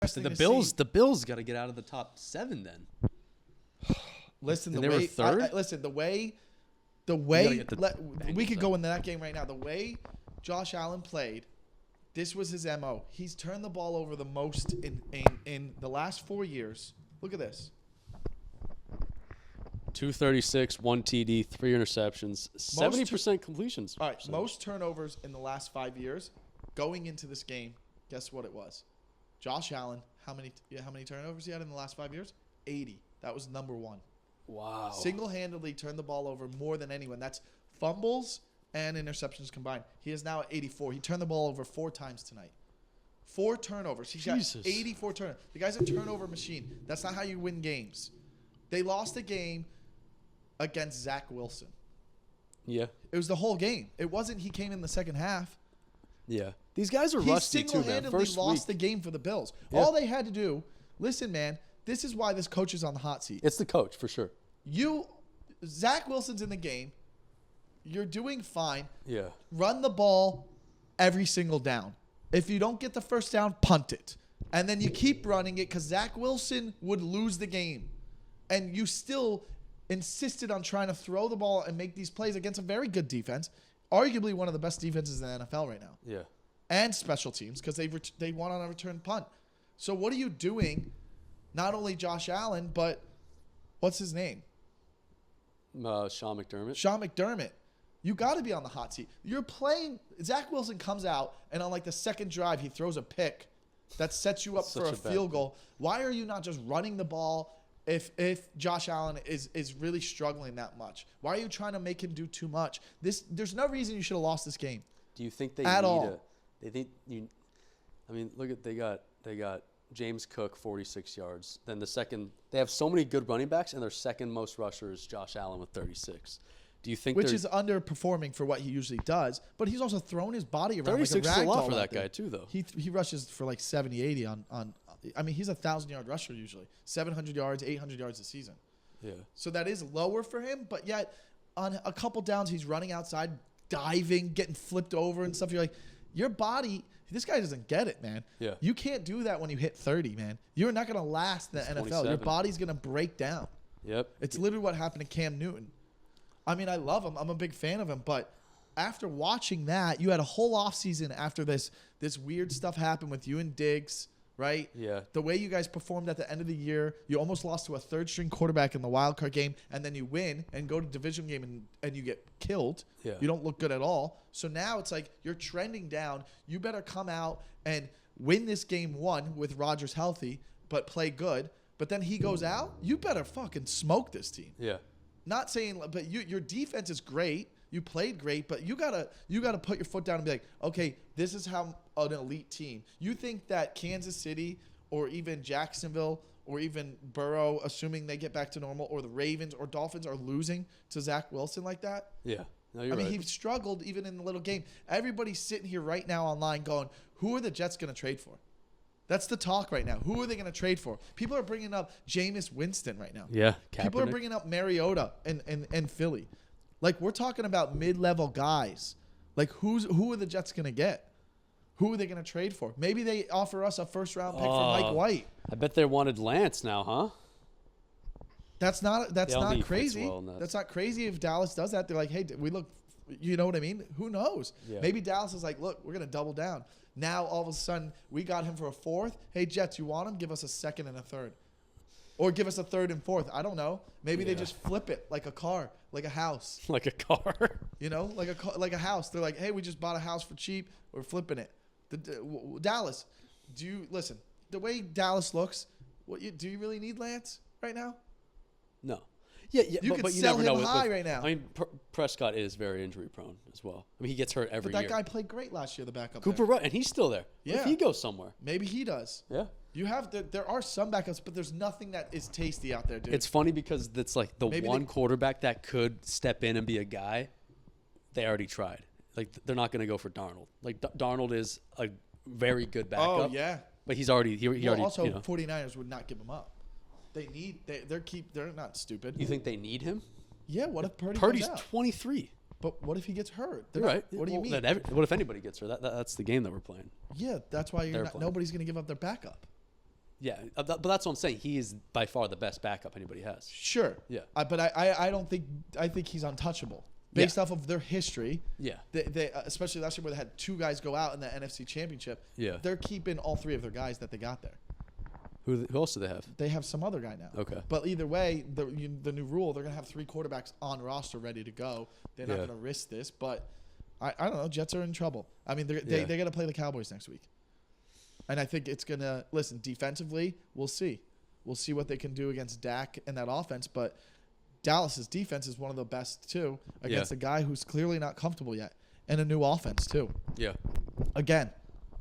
The Bills got to get out of the top 7 then. Listen, And they were third? Listen, the way we could go into that game right now. The way Josh Allen played, this was his MO. He's turned the ball over the most in the last 4 years. Look at this. 236, 1 TD, 3 interceptions, 70% completions. All right, most turnovers in the last 5 years. Going into this game, guess what it was? Josh Allen, how many turnovers he had in the last 5 years? 80. That was number 1. Wow. Single-handedly turned the ball over more than anyone. That's fumbles and interceptions combined. He is now at 84. He turned the ball over 4 times tonight. 4 turnovers. He's got 84 turnovers. The guy's a turnover machine. That's not how you win games. They lost a game against Zach Wilson. Yeah. It was the whole game. It wasn't he came in the second half. Yeah. These guys are rusty too, man. He single-handedly lost the game for the Bills. Yeah. All they had to do, listen, man, this is why this coach is on the hot seat. It's the coach, for sure. Zach Wilson's in the game. You're doing fine. Yeah. Run the ball every single down. If you don't get the first down, punt it. And then you keep running it because Zach Wilson would lose the game. And you still insisted on trying to throw the ball and make these plays against a very good defense, arguably one of the best defenses in the NFL right now. Yeah. And special teams because they won on a return punt. So what are you doing? Not only Josh Allen, but what's his name? Sean McDermott. Sean McDermott. You got to be on the hot seat. You're playing. Zach Wilson comes out, and on like the second drive, he throws a pick that sets you up for a field goal. Why are you not just running the ball if Josh Allen is really struggling that much? Why are you trying to make him do too much? There's no reason you should have lost this game. Do you think they at need all? They think you. I mean, look at they got James Cook 46 yards. Then they have so many good running backs, and their second most rusher is Josh Allen with 36. Do you think which is underperforming for what he usually does, but he's also thrown his body around 36 like a rag is a lot doll for out that there. guy too, though. He rushes for like 70, 80 on. I mean, he's a 1,000-yard rusher usually, 700 yards, 800 yards a season. Yeah. So that is lower for him, but yet on a couple downs he's running outside, diving, getting flipped over and stuff. You're like, your body. This guy doesn't get it, man. Yeah. You can't do that when you hit 30, man. You're not going to last in the NFL. 27. Your body's going to break down. Yep. It's literally what happened to Cam Newton. I mean, I love him. I'm a big fan of him. But after watching that, you had a whole offseason after this weird stuff happened with you and Diggs, right? Yeah. The way you guys performed at the end of the year, you almost lost to a third-string quarterback in the wild card game, and then you win and go to division game and you get killed. Yeah. You don't look good at all. So now it's like you're trending down. You better come out and win this game 1 with Rodgers healthy, but play good. But then he goes out. You better fucking smoke this team. Yeah. Not saying, but your defense is great. You played great, but you gotta put your foot down and be like, okay, this is how an elite team. You think that Kansas City or even Jacksonville or even Burrow, assuming they get back to normal, or the Ravens or Dolphins are losing to Zach Wilson like that? Yeah. No, you're I mean, right. he struggled even in the little game. Everybody's sitting here right now online going, who are the Jets going to trade for? That's the talk right now. Who are they going to trade for? People are bringing up Jameis Winston right now. Yeah. People are bringing up Mariota and Philly. Like, we're talking about mid-level guys. Like, who are the Jets going to get? Who are they going to trade for? Maybe they offer us a first-round pick for Mike White. I bet they wanted Lance now, huh? That's not crazy. Well that's not crazy if Dallas does that. They're like, hey, we look, you know what I mean? Who knows? Yeah. Maybe Dallas is like, look, we're going to double down. Now, all of a sudden, we got him for a 4th. Hey, Jets, you want him? Give us a 2nd and a 3rd. Or give us a 3rd and 4th. I don't know. Maybe they just flip it like a car, like a house. Like a car. You know, like a house. They're like, hey, we just bought a house for cheap. We're flipping it. Dallas, listen, the way Dallas looks, do you really need Lance right now? No. Yeah, You could but you sell never him know high right now. I mean, Prescott is very injury prone as well. I mean, he gets hurt every But that year. guy played great last year, the backup. Cooper Rush, and he's still there. Yeah. What if he goes somewhere? Maybe he does. Yeah. There are some backups, but there's nothing that is tasty out there, dude. It's funny because it's like the Maybe one quarterback that could step in and be a guy. They already tried. Like, they're not going to go for Darnold. Like, Darnold is a very good backup. Oh, yeah. But he's already he already. Also, you know. 49ers would not give him up. They're not stupid. You think they need him? Yeah, what if Purdy's goes out? 23. But what if he gets hurt? You're right. What do you mean? What if anybody gets hurt? That's the game that we're playing. Yeah, that's why They're playing. nobody's going to give up their backup. Yeah, but that's what I'm saying. He is by far the best backup anybody has. Sure. Yeah. But I don't think I think he's untouchable based off of their history. Yeah. They especially last year where they had 2 guys go out in the NFC Championship. Yeah. They're keeping all 3 of their guys that they got there. Who else do they have? They have some other guy now. Okay. But either way, the new rule, they're going to have 3 quarterbacks on roster ready to go. They're not going to risk this. But I don't know. Jets are in trouble. I mean, they got to play the Cowboys next week. And I think it's going to – listen, defensively, we'll see. We'll see what they can do against Dak and that offense. But Dallas's defense is one of the best, too, against a guy who's clearly not comfortable yet. And a new offense, too. Yeah. Again –